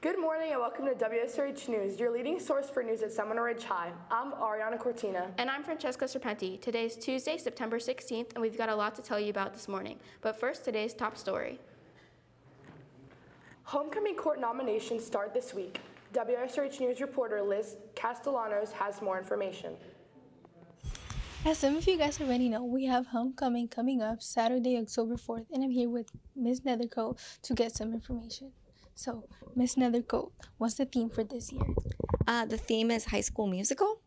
Good morning and welcome to Wsrh News, your leading source for news at Seminole Ridge High. I'm Ariana Cortina. And I'm Francesca Serpenti. Today is Tuesday, September 16th, and we've got a lot to tell you about this morning. But first, today's top story. Homecoming court nominations start this week. Wsrh News reporter Liz Castellanos has more information. As some of you guys already know, we have homecoming coming up Saturday, October 4th, and I'm here with Ms. Nethercoat to get some information. So, Ms. Nethercoat, what's the theme for this year? The theme is High School Musical.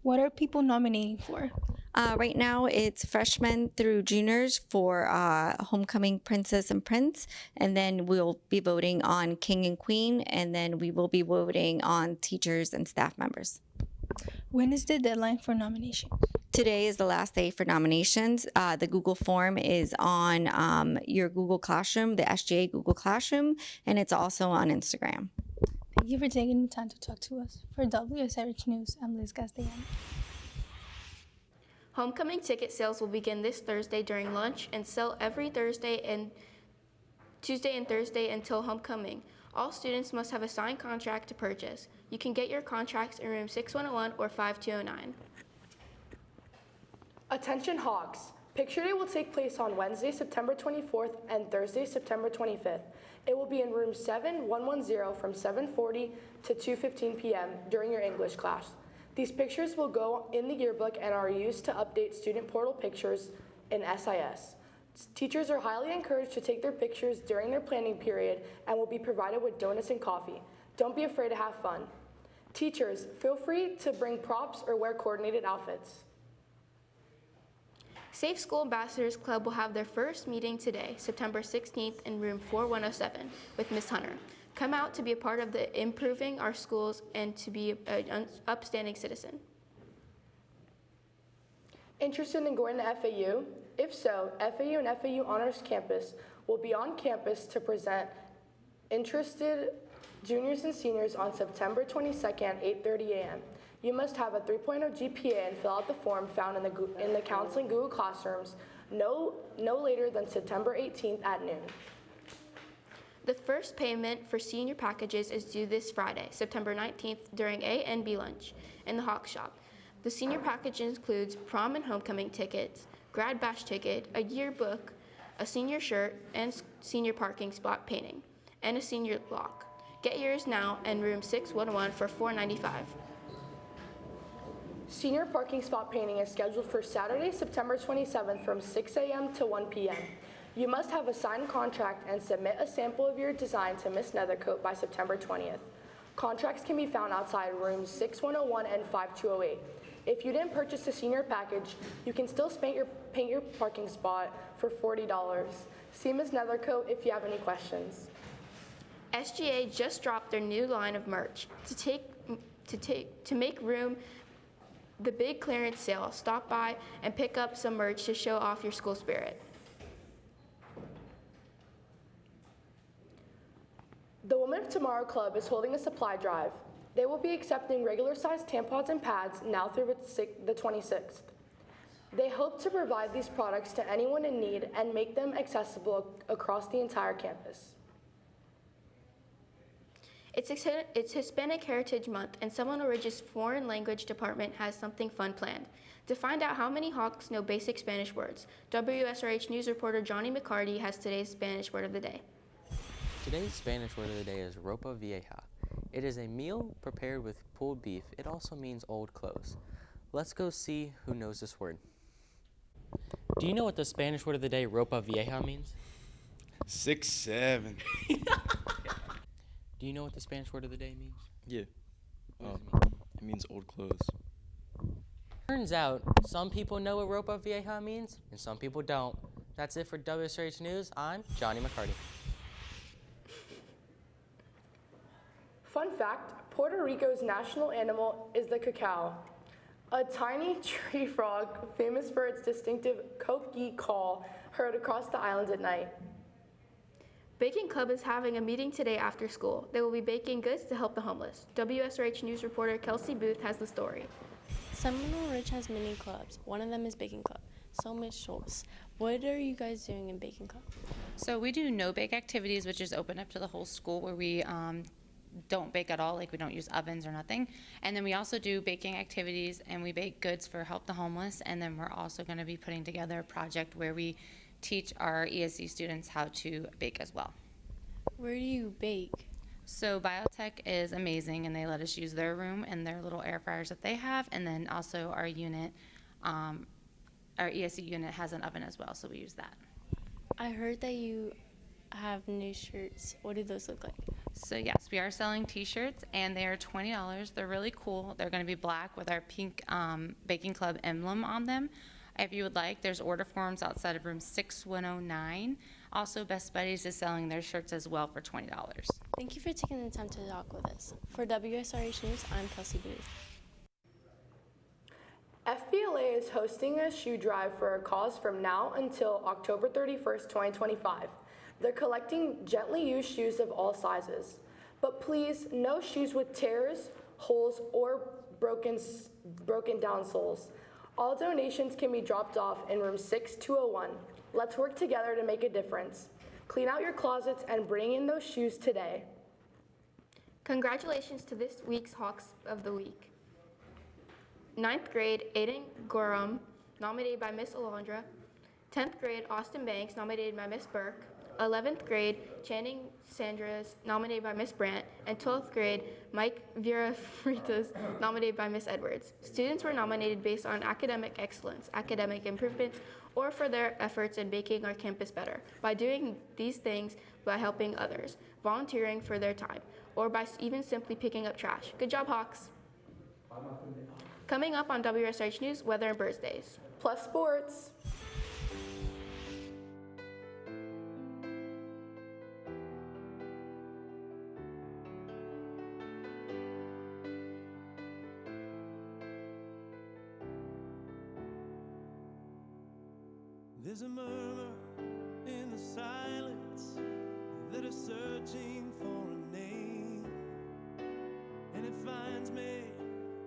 What are people nominating for? Right now, it's freshmen through juniors for Homecoming Princess and Prince, and then we'll be voting on King and Queen, and then we will be voting on teachers and staff members. When is the deadline for nomination? Today is the last day for nominations. The Google form is on your Google Classroom, the SGA Google Classroom, and it's also on Instagram. Thank you for taking the time to talk to us. For Wsrh News, I'm Liz Castellanos. Homecoming ticket sales will begin this Thursday during lunch and sell every Tuesday and Thursday until homecoming. All students must have a signed contract to purchase. You can get your contracts in room 6101 or 5209. Attention Hogs! Picture Day will take place on Wednesday, September 24th and Thursday, September 25th. It will be in room 7110 from 7:40 to 2:15 p.m. during your English class. These pictures will go in the yearbook and are used to update student portal pictures in SIS. Teachers are highly encouraged to take their pictures during their planning period and will be provided with donuts and coffee. Don't be afraid to have fun. Teachers, feel free to bring props or wear coordinated outfits. Safe School Ambassadors Club will have their first meeting today, September 16th in room 4107 with Ms. Hunter. Come out to be a part of the improving our schools and to be an upstanding citizen. Interested in going to FAU? If so, FAU and FAU Honors Campus will be on campus to present interested juniors and seniors on September 22nd at 8:30 a.m. You must have a 3.0 GPA and fill out the form found in the counseling Google Classrooms no later than September 18th at noon. The first payment for senior packages is due this Friday, September 19th during A and B lunch in the Hawk Shop. The senior package includes prom and homecoming tickets, grad bash ticket, a yearbook, a senior shirt, and senior parking spot painting, and a senior lock. Get yours now in room 6101 for $4.95. Senior parking spot painting is scheduled for Saturday, September 27th from 6 a.m. to 1 p.m. You must have a signed contract and submit a sample of your design to Ms. Nethercoat by September 20th. Contracts can be found outside rooms 6101 and 5208. If you didn't purchase the senior package, you can still paint your parking spot for $40. See Ms. Nethercoat if you have any questions. SGA just dropped their new line of merch. To make room the big clearance sale. Stop by and pick up some merch to show off your school spirit. The Women of Tomorrow Club is holding a supply drive. They will be accepting regular-sized tampons and pads now through the 26th. They hope to provide these products to anyone in need and make them accessible across the entire campus. It's Hispanic Heritage Month, and Seminole Ridge's Foreign Language Department has something fun planned. To find out how many Hawks know basic Spanish words, Wsrh News reporter Johnny McCarty has today's Spanish word of the day. Today's Spanish word of the day is ropa vieja. It is a meal prepared with pulled beef. It also means old clothes. Let's go see who knows this word. Do you know what the Spanish word of the day, ropa vieja, means? 6'7". Do you know what the Spanish word of the day means? Yeah. What does it mean? It means old clothes. Turns out, some people know what ropa vieja means, and some people don't. That's it for Wsrh News. I'm Johnny McCarty. Fun fact, Puerto Rico's national animal is the cacao, a tiny tree frog famous for its distinctive coqui call heard across the island at night. Baking Club is having a meeting today after school. They will be baking goods to help the homeless. Wsrh News reporter Kelsey Booth has the story. Seminole Ridge has many clubs. One of them is Baking Club. So Ms. Schultz, what are you guys doing in Baking Club? So we do no bake activities, which is open up to the whole school, where we don't bake at all, like we don't use ovens or nothing. And then we also do baking activities, and we bake goods for Help the Homeless. And then we're also going to be putting together a project where we teach our ESC students how to bake as well. Where do you bake? So Biotech is amazing, and they let us use their room and their little air fryers that they have. And then also our unit, our ESC unit has an oven as well, so we use that. I heard that you have new shirts. What do those look like? So yes, we are selling t-shirts, and they are $20. They're really cool. They're going to be black with our pink Baking Club emblem on them. If you would like, there's order forms outside of room 6109. Also, Best Buddies is selling their shirts as well for $20. Thank you for taking the time to talk with us. For WSRH News, I'm Kelsey Booth. FBLA is hosting a shoe drive for a cause from now until October 31st, 2025. They're collecting gently used shoes of all sizes. But please, no shoes with tears, holes, or broken down soles. All donations can be dropped off in room 6201. Let's work together to make a difference. Clean out your closets and bring in those shoes today. Congratulations to this week's Hawks of the Week. 9th grade, Aiden Gorham, nominated by Miss Alondra. 10th grade, Austin Banks, nominated by Miss Burke. 11th grade, Channing Sandras, nominated by Miss Brandt. And 12th grade, Mike Vera Fritas, nominated by Miss Edwards. Students were nominated based on academic excellence, academic improvements, or for their efforts in making our campus better, by doing these things by helping others, volunteering for their time, or by even simply picking up trash. Good job, Hawks. Coming up on WSRH News, weather and birthdays. Plus sports. There's a murmur in the silence that is searching for a name, and it finds me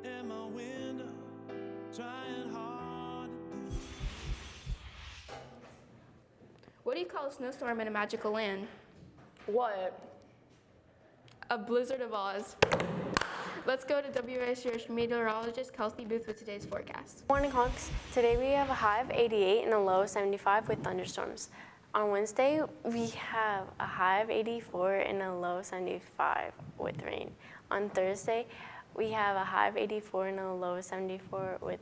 at my window, trying hard to do. What do you call a snowstorm in a magical land? What? A blizzard of Oz. Let's go to WSRH meteorologist Kelsey Booth with today's forecast. Morning, Hawks. Today we have a high of 88 and a low of 75 with thunderstorms. On Wednesday, we have a high of 84 and a low of 75 with rain. On Thursday, we have a high of 84 and a low of 74 with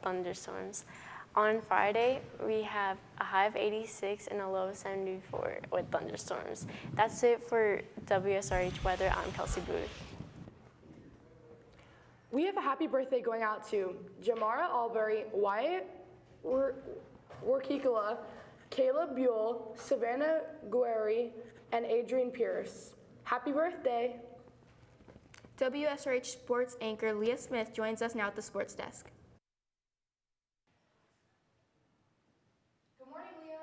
thunderstorms. On Friday, we have a high of 86 and a low of 74 with thunderstorms. That's it for WSRH weather. I'm Kelsey Booth. We have a happy birthday going out to Jamara Albury, Wyatt Workikala, Caleb Buell, Savannah Guerri, and Adrian Pierce. Happy birthday. WSRH sports anchor Leah Smith joins us now at the sports desk. Good morning, Leah.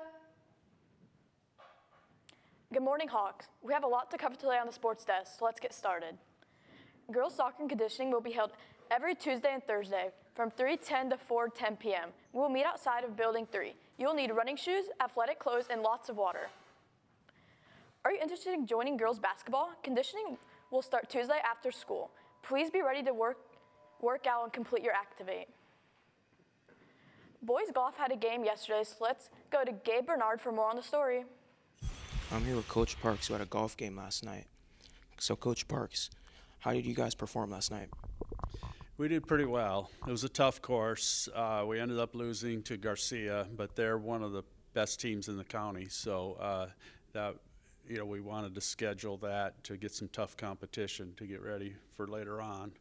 Good morning, Hawks. We have a lot to cover today on the sports desk, so let's get started. Girls soccer and conditioning will be held every Tuesday and Thursday from 3:10 to 4:10 p.m. We will meet outside of Building 3. You will need running shoes, athletic clothes, and lots of water. Are you interested in joining girls basketball? Conditioning will start Tuesday after school. Please be ready to work out and complete your activate. Boys golf had a game yesterday, so let's go to Gabe Bernard for more on the story. I'm here with Coach Parks, who had a golf game last night. So, Coach Parks, how did you guys perform last night? We did pretty well. It was a tough course. We ended up losing to Garcia, but they're one of the best teams in the county. So we wanted to schedule that to get some tough competition to get ready for later on.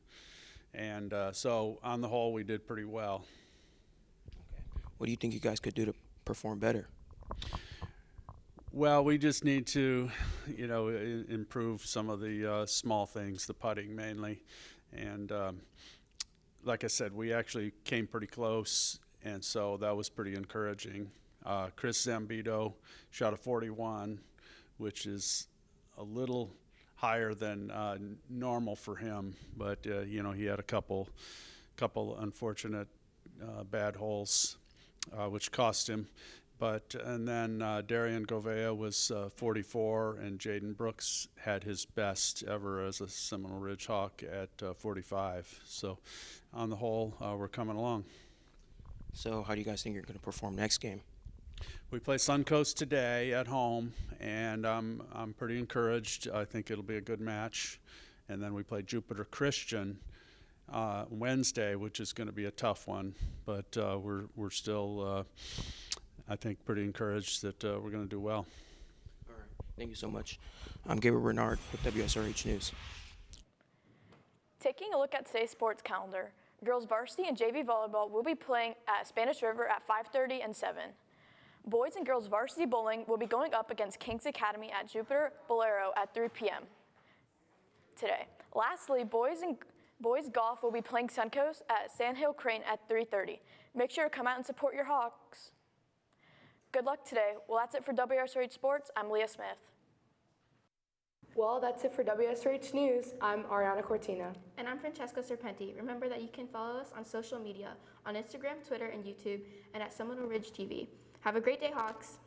And so on the whole, we did pretty well. Okay. What do you think you guys could do to perform better? Well, we just need to, improve some of the small things, the putting mainly. And like I said, we actually came pretty close, and so that was pretty encouraging. Chris Zambito shot a 41, which is a little higher than normal for him, but he had a couple unfortunate bad holes. which cost him. And then Darian Govea was 44, and Jaden Brooks had his best ever as a Seminole Ridge Hawk at 45. So on the whole, we're coming along. So how do you guys think you're going to perform next game? We play Suncoast today at home, and I'm pretty encouraged. I think it'll be a good match. And then we play Jupiter Christian Wednesday, which is going to be a tough one. But we're still, I think, pretty encouraged that we're going to do well. All right. Thank you so much. I'm Gabriel Bernard with WSRH News. Taking a look at today's sports calendar, girls varsity and JV volleyball will be playing at Spanish River at 5:30 and 7. Boys and girls varsity bowling will be going up against Kings Academy at Jupiter Bolero at 3 p.m. today. Lastly, boys golf will be playing Suncoast at Sandhill Crane at 3:30. Make sure to come out and support your Hawks. Good luck today. Well, that's it for WSRH Sports. I'm Leah Smith. Well, that's it for WSRH News. I'm Ariana Cortina. And I'm Francesca Serpenti. Remember that you can follow us on social media, on Instagram, Twitter, and YouTube, and at Seminole Ridge TV. Have a great day, Hawks.